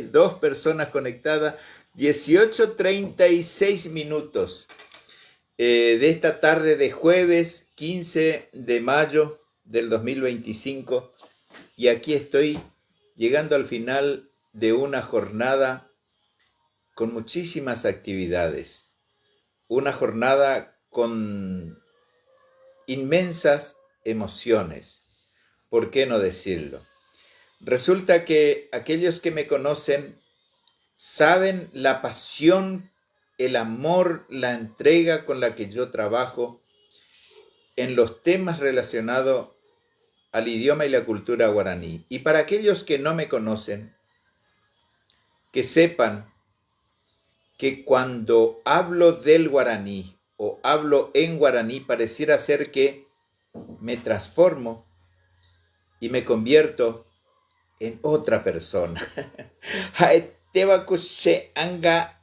oyentes, 2 personas conectadas, 18:36 minutos de esta tarde de jueves 15 de mayo del 2025. Y aquí estoy llegando al final de una jornada con muchísimas actividades. Una jornada con inmensas emociones. ¿Por qué no decirlo? Resulta que aquellos que me conocen saben la pasión, el amor, la entrega con la que yo trabajo en los temas relacionados al idioma y la cultura guaraní. Y para aquellos que no me conocen, que sepan que cuando hablo del guaraní o hablo en guaraní, pareciera ser que me transformo y me convierto en otra persona. Haetebakushe anga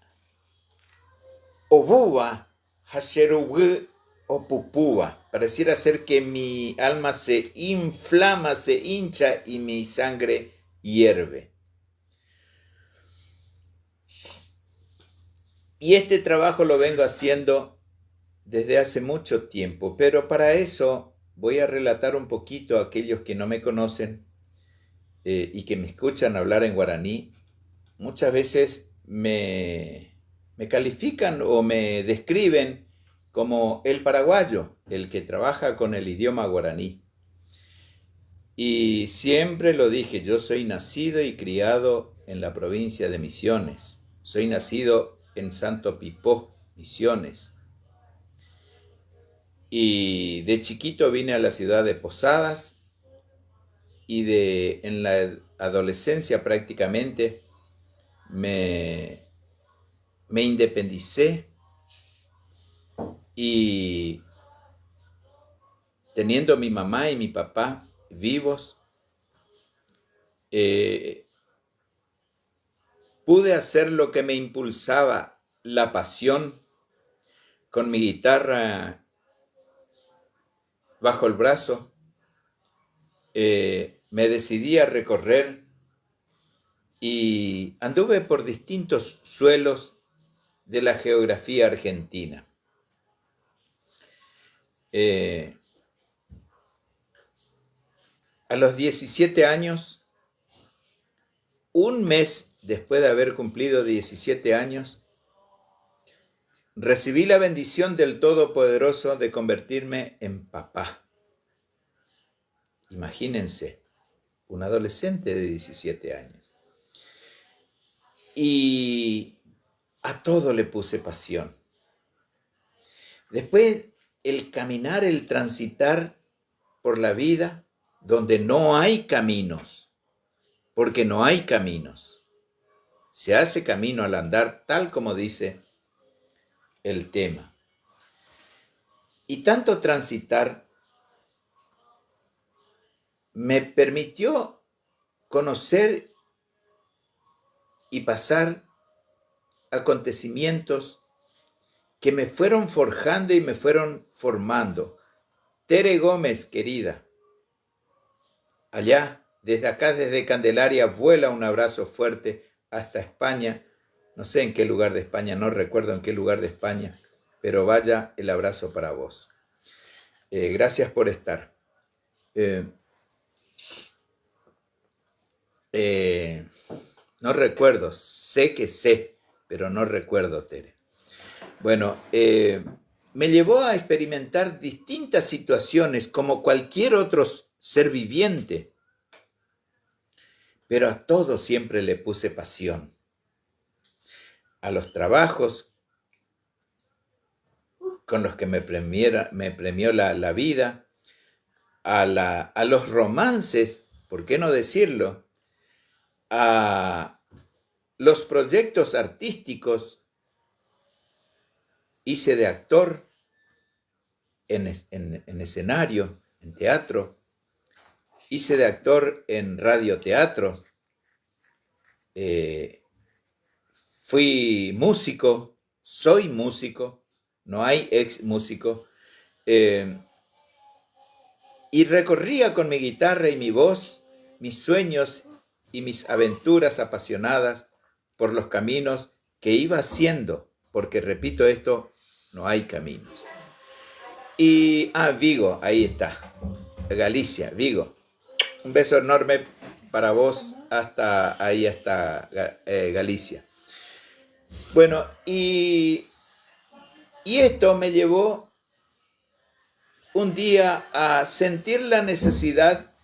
obuwa hasherugu opupúa. Pareciera ser que mi alma se inflama, se hincha y mi sangre hierve. Y este trabajo lo vengo haciendo desde hace mucho tiempo, pero para eso voy a relatar un poquito a aquellos que no me conocen y que me escuchan hablar en guaraní. Muchas veces me califican o me describen como el paraguayo, el que trabaja con el idioma guaraní. Y siempre lo dije, yo soy nacido y criado en la provincia de Misiones. Soy nacido en Santo Pipó, Misiones. Y de chiquito vine a la ciudad de Posadas y en la adolescencia prácticamente me independicé y teniendo mi mamá y mi papá vivos, pude hacer lo que me impulsaba la pasión con mi guitarra bajo el brazo. Me decidí a recorrer y anduve por distintos suelos de la geografía argentina. A los 17 años, un mes después de haber cumplido 17 años, recibí la bendición del Todopoderoso de convertirme en papá. Imagínense, un adolescente de 17 años. Y a todo le puse pasión. Después, el caminar, el transitar por la vida donde no hay caminos, porque no hay caminos. Se hace camino al andar, tal como dice el tema. Y tanto transitar me permitió conocer y pasar acontecimientos que me fueron forjando y me fueron formando. Tere Gómez, querida, allá, desde acá, desde Candelaria, vuela un abrazo fuerte hasta España. No sé en qué lugar de España, no recuerdo en qué lugar de España, pero vaya el abrazo para vos. Gracias por estar. No recuerdo, sé que sé, pero no recuerdo, Tere. Bueno, me llevó a experimentar distintas situaciones como cualquier otro ser viviente, pero a todo siempre le puse pasión. A los trabajos con los que me premió la vida, a los romances, ¿por qué no decirlo? A los proyectos artísticos. Hice de actor en escenario, en teatro. Hice de actor en radioteatro. Fui músico, soy músico, no hay ex músico. Y recorría con mi guitarra y mi voz mis sueños y mis aventuras apasionadas por los caminos que iba haciendo, porque repito esto, no hay caminos. Y, Vigo, ahí está, Galicia, Vigo. Un beso enorme para vos hasta ahí, hasta Galicia. Bueno, y esto me llevó un día a sentir la necesidad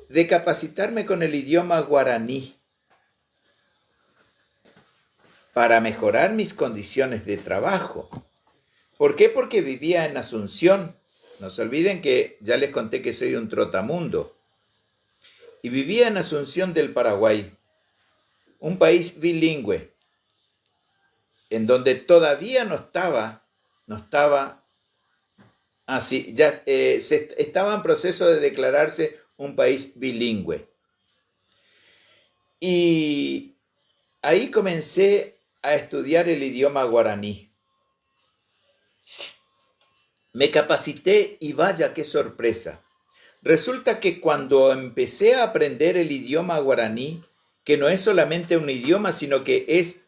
de capacitarme con el idioma guaraní para mejorar mis condiciones de trabajo. ¿Por qué? Porque vivía en Asunción. No se olviden que ya les conté que soy un trotamundo. Y vivía en Asunción del Paraguay, un país bilingüe, en donde todavía estaba en proceso de declararse un país bilingüe. Y ahí comencé a estudiar el idioma guaraní. Me capacité y vaya qué sorpresa. Resulta que cuando empecé a aprender el idioma guaraní, que no es solamente un idioma, sino que es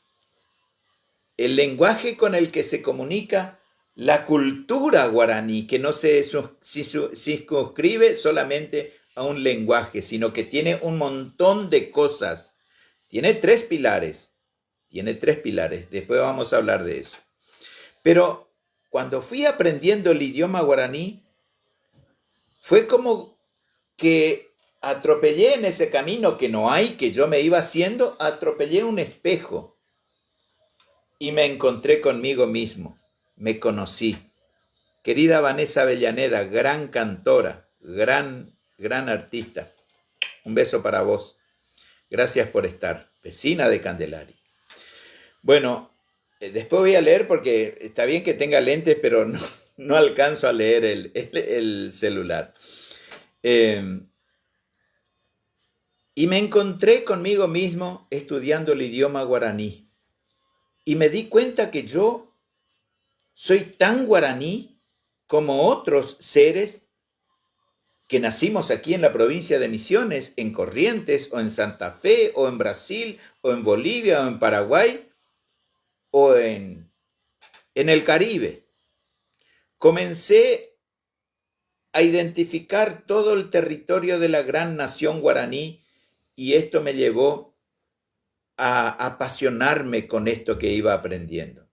el lenguaje con el que se comunica la cultura guaraní, que no se circunscribe solamente a un lenguaje, sino que tiene un montón de cosas. Tiene tres pilares, después vamos a hablar de eso. Pero cuando fui aprendiendo el idioma guaraní, fue como que atropellé en ese camino que no hay, que yo me iba haciendo, atropellé un espejo y me encontré conmigo mismo, me conocí. Querida Vanessa Avellaneda, gran cantora, gran artista, un beso para vos. Gracias por estar, vecina de Candelaria. Bueno, después voy a leer porque está bien que tenga lentes, pero no alcanzo a leer el celular. Y me encontré conmigo mismo estudiando el idioma guaraní. Y me di cuenta que yo soy tan guaraní como otros seres que nacimos aquí en la provincia de Misiones, en Corrientes, o en Santa Fe, o en Brasil, o en Bolivia, o en Paraguay, o en el Caribe. Comencé a identificar todo el territorio de la gran nación guaraní y esto me llevó a apasionarme con esto que iba aprendiendo.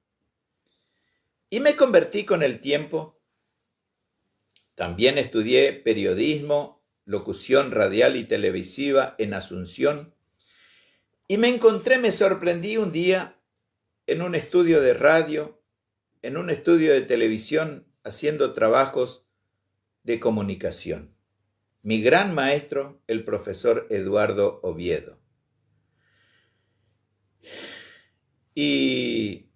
Y me convertí con el tiempo. También estudié periodismo, locución radial y televisiva en Asunción. Y me sorprendí un día en un estudio de radio, en un estudio de televisión, haciendo trabajos de comunicación. Mi gran maestro, el profesor Eduardo Oviedo. Y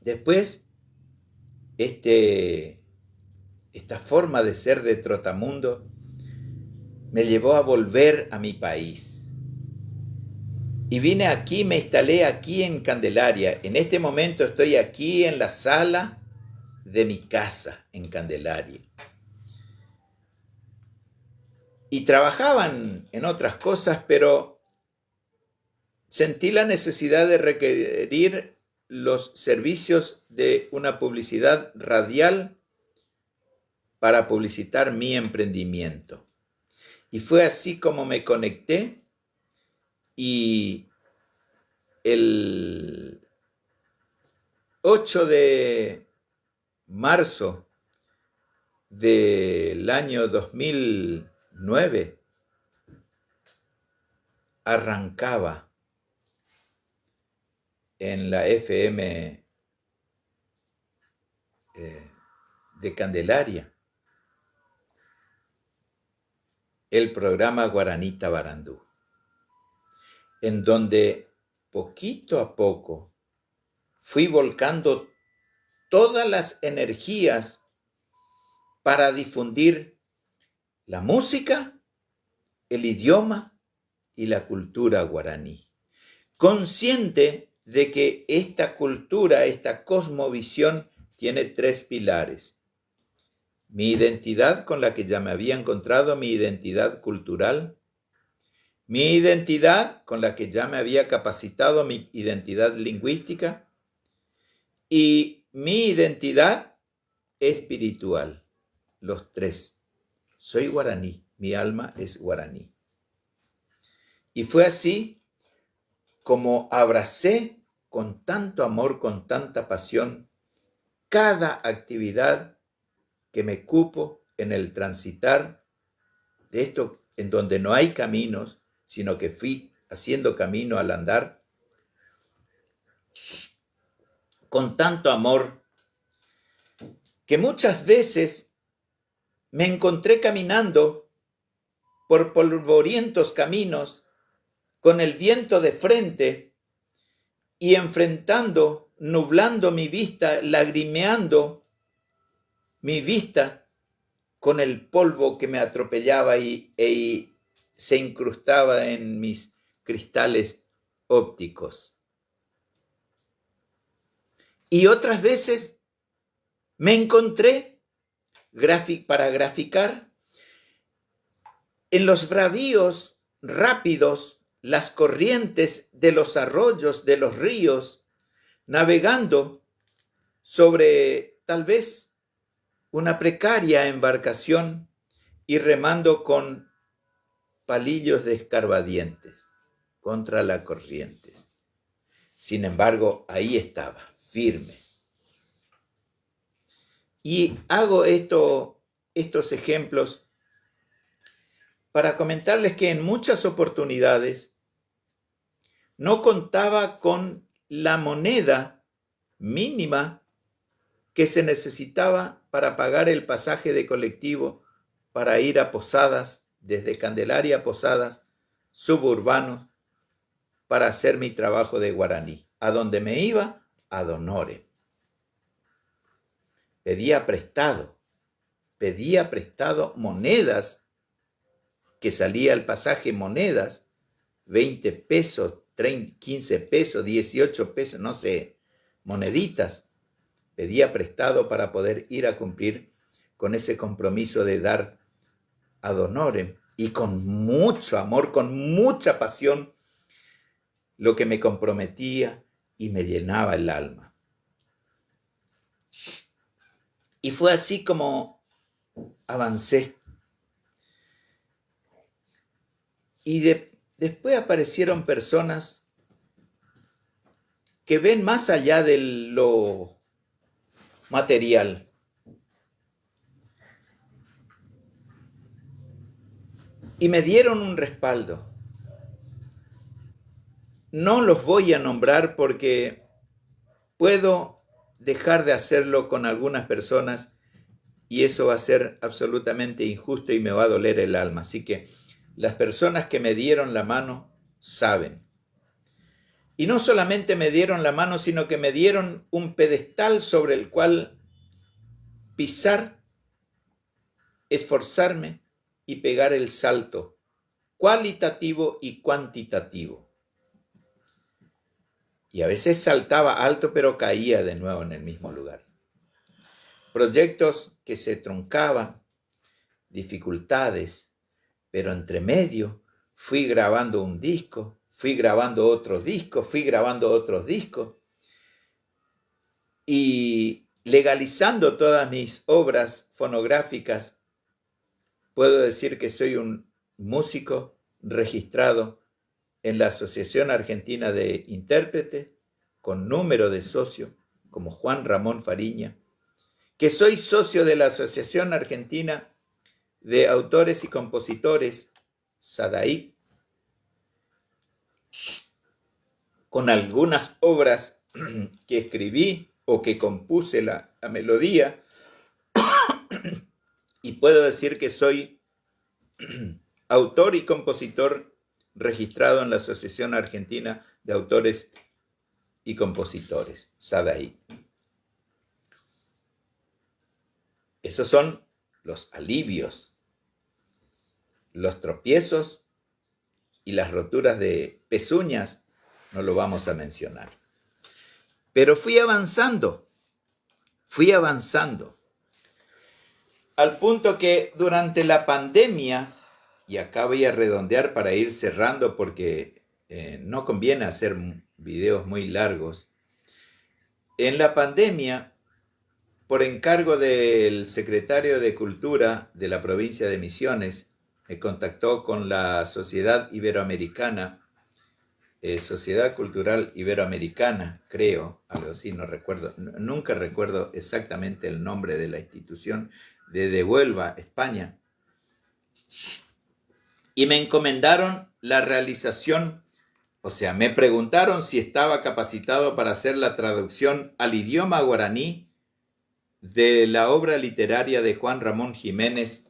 después, esta forma de ser de trotamundo me llevó a volver a mi país. Y vine aquí, me instalé aquí en Candelaria. En este momento estoy aquí en la sala de mi casa en Candelaria. Y trabajaban en otras cosas, pero sentí la necesidad de requerir los servicios de una publicidad radial para publicitar mi emprendimiento. Y fue así como me conecté y el 8 de marzo del año 2009 arrancaba en la FM de Candelaria el programa Guaraní Tabarandú, en donde poquito a poco fui volcando todas las energías para difundir la música, el idioma y la cultura guaraní, consciente de que esta cultura, esta cosmovisión tiene tres pilares. Mi identidad con la que ya me había encontrado, mi identidad cultural, Mi identidad, con la que ya me había capacitado, mi identidad lingüística, y mi identidad espiritual, los tres. Soy guaraní, mi alma es guaraní. Y fue así como abracé con tanto amor, con tanta pasión, cada actividad que me cupo en el transitar de esto en donde no hay caminos, sino que fui haciendo camino al andar, con tanto amor, que muchas veces me encontré caminando por polvorientos caminos, con el viento de frente y enfrentando, nublando mi vista, lagrimeando mi vista con el polvo que me atropellaba y se incrustaba en mis cristales ópticos. Y otras veces me encontré para graficar en los bravíos rápidos, las corrientes de los arroyos, de los ríos, navegando sobre tal vez una precaria embarcación y remando con palillos de escarbadientes contra la corriente. Sin embargo, ahí estaba, firme. Y hago estos ejemplos para comentarles que en muchas oportunidades no contaba con la moneda mínima que se necesitaba para pagar el pasaje de colectivo para ir a Posadas, desde Candelaria a Posadas, suburbanos, para hacer mi trabajo de guaraní. A donde me iba, ad honorem. Pedía prestado monedas, que salía el pasaje monedas, 20 pesos, 30, 15 pesos, 18 pesos, no sé, moneditas. Pedía prestado para poder ir a cumplir con ese compromiso de dar ad honorem, y con mucho amor, con mucha pasión, lo que me comprometía y me llenaba el alma. Y fue así como avancé. Y después aparecieron personas que ven más allá de lo material. Y me dieron un respaldo. No los voy a nombrar porque puedo dejar de hacerlo con algunas personas y eso va a ser absolutamente injusto y me va a doler el alma. Así que las personas que me dieron la mano saben. Y no solamente me dieron la mano, sino que me dieron un pedestal sobre el cual pisar, esforzarme y pegar el salto cualitativo y cuantitativo. Y a veces saltaba alto, pero caía de nuevo en el mismo lugar. Proyectos que se truncaban, dificultades, pero entre medio fui grabando un disco, fui grabando otros discos, fui grabando otros discos y legalizando todas mis obras fonográficas. Puedo decir que soy un músico registrado en la Asociación Argentina de Intérpretes, con número de socio, como Juan Ramón Fariña, que soy socio de la Asociación Argentina de Autores y Compositores, SADAIC, con algunas obras que escribí o que compuse la melodía, y puedo decir que soy autor y compositor registrado en la Asociación Argentina de Autores y Compositores, SADAIC. Esos son los alivios, los tropiezos y las roturas de pezuñas, no lo vamos a mencionar. Pero fui avanzando, al punto que durante la pandemia y acá voy a redondear para ir cerrando porque no conviene hacer videos muy largos. En la pandemia, por encargo del secretario de Cultura de la provincia de Misiones, me contactó con la Sociedad Iberoamericana, Sociedad Cultural Iberoamericana, creo, algo así, no recuerdo, nunca recuerdo exactamente el nombre de la institución, de Huelva, España, y me encomendaron la realización, o sea, me preguntaron si estaba capacitado para hacer la traducción al idioma guaraní de la obra literaria de Juan Ramón Jiménez,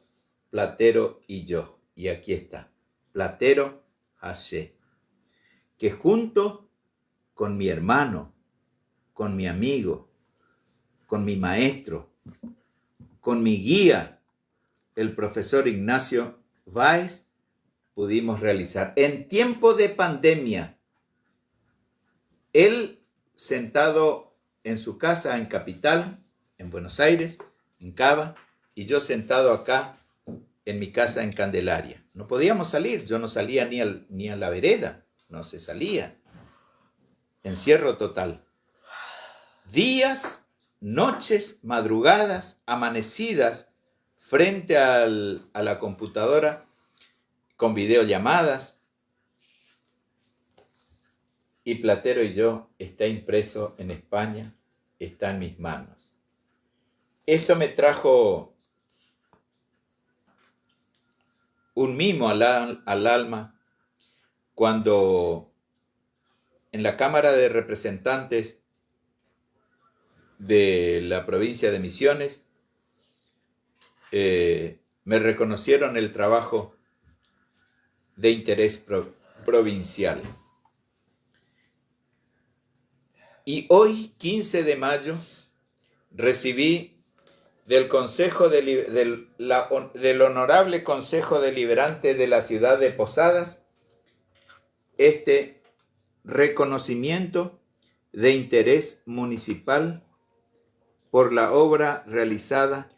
Platero y yo. Y aquí está, Platero Haché, que junto con mi hermano, con mi amigo, con mi maestro, con mi guía, el profesor Ignacio Báez, pudimos realizar en tiempo de pandemia. Él sentado en su casa en Capital, en Buenos Aires, en Cava, y yo sentado acá en mi casa en Candelaria. No podíamos salir, yo no salía ni a la vereda, no se salía. Encierro total. Días, noches, madrugadas, amanecidas frente a la computadora con videollamadas. Y Platero y yo está impreso en España, está en mis manos. Esto me trajo un mimo al alma cuando en la Cámara de Representantes de la provincia de Misiones me reconocieron el trabajo de interés provincial. Y hoy, 15 de mayo, recibí del del Honorable Consejo Deliberante de la ciudad de Posadas este reconocimiento de interés municipal por la obra realizada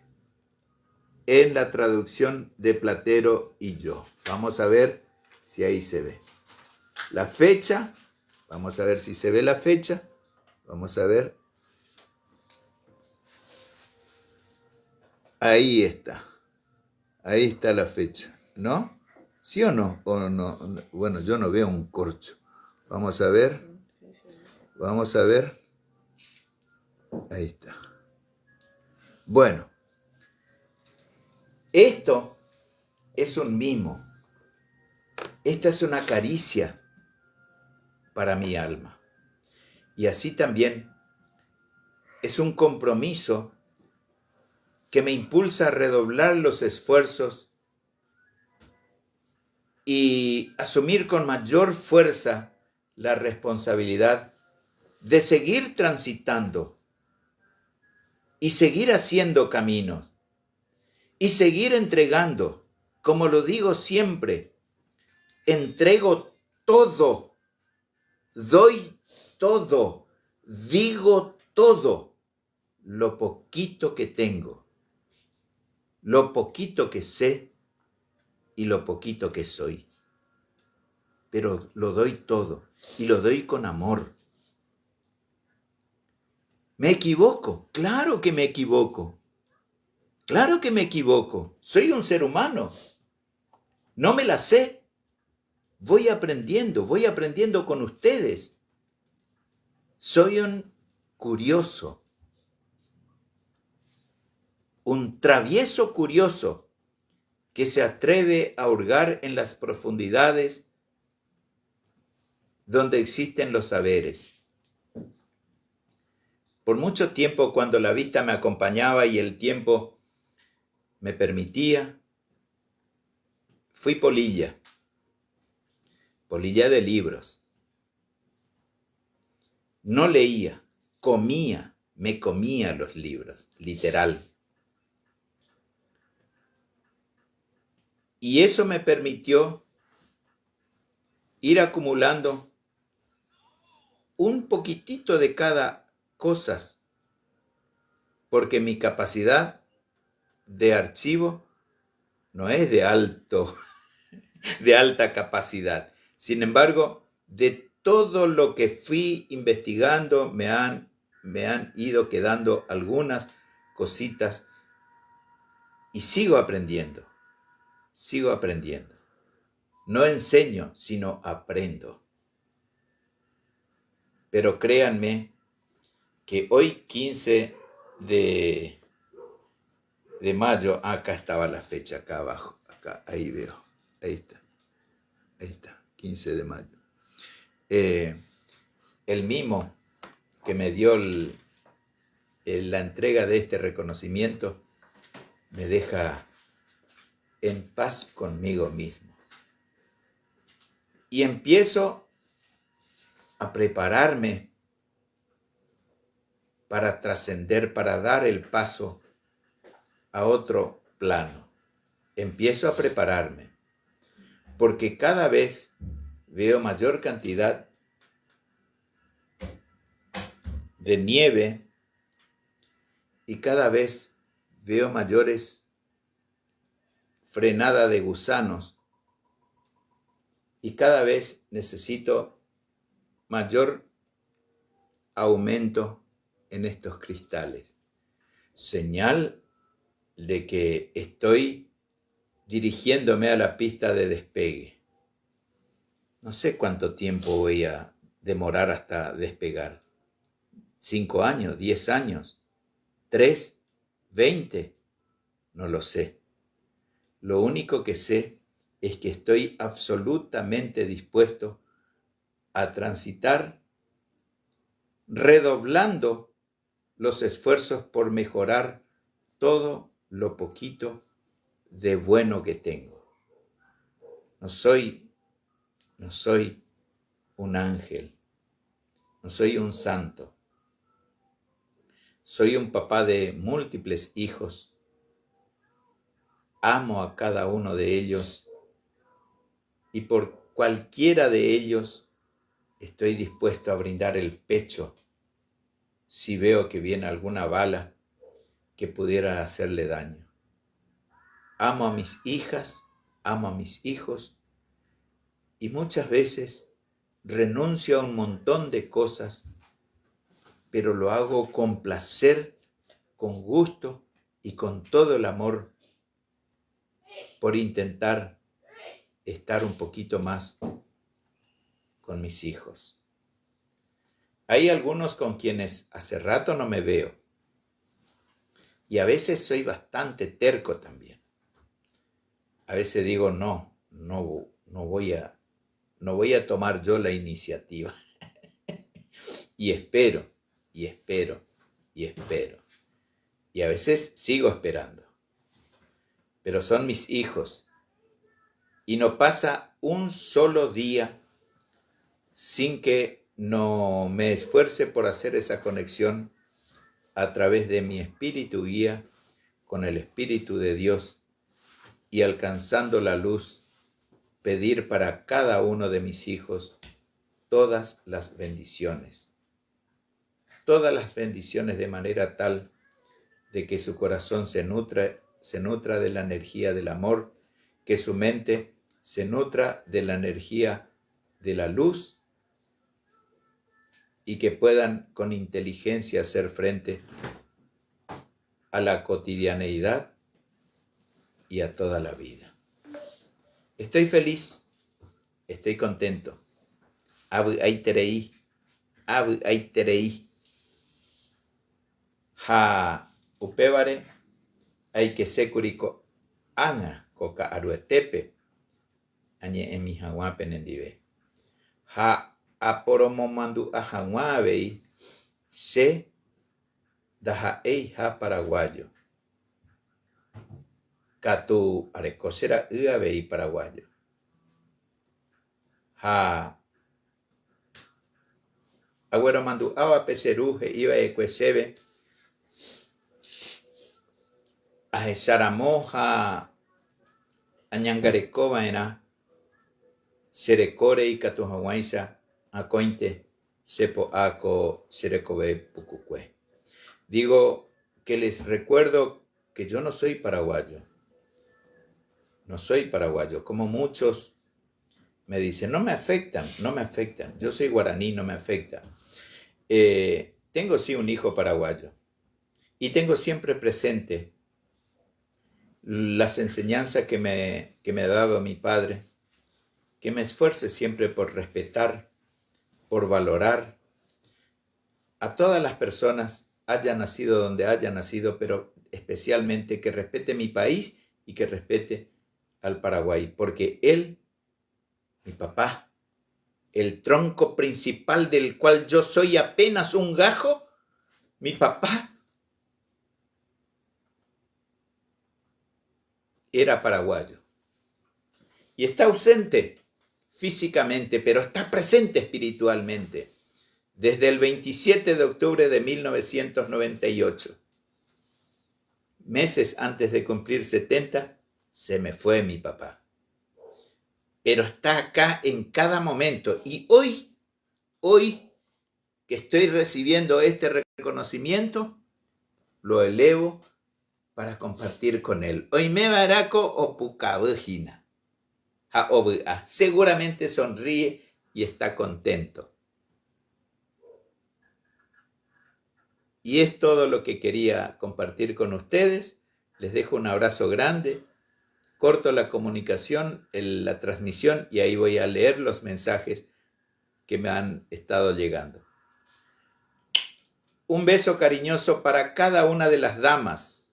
en la traducción de Platero y yo. Vamos a ver si ahí se ve la fecha. Vamos a ver si se ve la fecha. Vamos a ver. Ahí está. Ahí está la fecha, ¿no? ¿Sí o no? ¿O no? Bueno, yo no veo un corcho. Vamos a ver. Vamos a ver. Ahí está. Bueno. Esto es un mimo. Esta es una caricia para mi alma. Y así también es un compromiso que me impulsa a redoblar los esfuerzos y asumir con mayor fuerza la responsabilidad de seguir transitando y seguir haciendo caminos y seguir entregando, como lo digo siempre, entrego todo, doy todo, digo todo, lo poquito que tengo, lo poquito que sé y lo poquito que soy. Pero lo doy todo y lo doy con amor. ¿Me equivoco? Claro que me equivoco. Claro que me equivoco. Soy un ser humano. No me la sé. Voy aprendiendo con ustedes. Soy un curioso, un travieso curioso que se atreve a hurgar en las profundidades donde existen los saberes. Por mucho tiempo, cuando la vista me acompañaba y el tiempo me permitía, fui polilla de libros. No leía, me comía los libros, literal. Y eso me permitió ir acumulando un poquitito de cada cosa, porque mi capacidad de archivo no es de alto de alta capacidad. Sin embargo, de todo lo que fui investigando, me han ido quedando algunas cositas y sigo aprendiendo. No enseño, sino aprendo. Pero créanme que hoy 15 de mayo, acá estaba la fecha, acá abajo, acá, ahí veo, ahí está, 15 de mayo. El mimo que me dio la entrega de este reconocimiento me deja en paz conmigo mismo. Y empiezo a prepararme para trascender, para dar el paso a otro plano. Empiezo a prepararme, porque cada vez veo mayor cantidad de nieve y cada vez veo mayores frenadas de gusanos y cada vez necesito mayor aumento en estos cristales. Señal de que estoy dirigiéndome a la pista de despegue. No sé cuánto tiempo voy a demorar hasta despegar. 5 años, 10 años, 3, 20, no lo sé. Lo único que sé es que estoy absolutamente dispuesto a transitar, redoblando los esfuerzos por mejorar todo lo poquito de bueno que tengo. No soy un ángel, no soy un santo. Soy un papá de múltiples hijos. Amo a cada uno de ellos y por cualquiera de ellos estoy dispuesto a brindar el pecho si veo que viene alguna bala que pudiera hacerle daño. Amo a mis hijas, amo a mis hijos y muchas veces renuncio a un montón de cosas, pero lo hago con placer, con gusto y con todo el amor por intentar estar un poquito más con mis hijos. Hay algunos con quienes hace rato no me veo y a veces soy bastante terco también. A veces digo no voy a tomar yo la iniciativa y espero. Y a veces sigo esperando. Pero son mis hijos. Y no pasa un solo día sin que no me esfuerce por hacer esa conexión a través de mi espíritu guía con el Espíritu de Dios y alcanzando la luz, pedir para cada uno de mis hijos todas las bendiciones. Todas las bendiciones de manera tal de que su corazón se nutra de la energía del amor, que su mente se nutra de la energía de la luz y que puedan con inteligencia hacer frente a la cotidianeidad y a toda la vida. Estoy feliz, estoy contento. Abu Aiterei. Ha upevare hay que securico anga coca aruetepe añe emi haguape nendive. Ha aporomomandu ahanguavei se daha ei ha paraguayo. Katu arecosera uavei paraguayo. Ha agüero mandu awa peseruje iba ecuesebe a esaramoja añangarecova era serecore y catujaguaisa a cointe sepo aco serecobe pucucue. Digo que les recuerdo que yo no soy paraguayo. No soy paraguayo, como muchos me dicen, no me afectan, no me afectan. Yo soy guaraní, no me afecta. Tengo sí un hijo paraguayo y tengo siempre presente las enseñanzas que me ha dado mi padre, que me esfuerce siempre por respetar, por valorar a todas las personas, haya nacido donde haya nacido, pero especialmente que respete mi país y que respete al Paraguay, porque él, mi papá, el tronco principal del cual yo soy apenas un gajo, mi papá era paraguayo. Y está ausente físicamente, pero está presente espiritualmente. Desde el 27 de octubre de 1998, meses antes de cumplir 70, se me fue mi papá. Pero está acá en cada momento. Y hoy que estoy recibiendo este reconocimiento, lo elevo para compartir con él. Hoy me baraco o pucabujina. Seguramente sonríe y está contento. Y es todo lo que quería compartir con ustedes. Les dejo un abrazo grande. Corto la comunicación, la transmisión, y ahí voy a leer los mensajes que me han estado llegando. Un beso cariñoso para cada una de las damas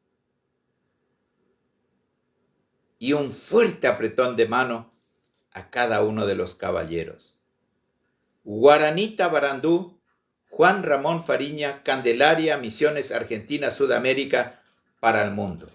y un fuerte apretón de mano a cada uno de los caballeros. Guaranita Barandú, Juan Ramón Fariña, Candelaria, Misiones, Argentina, Sudamérica, para el mundo.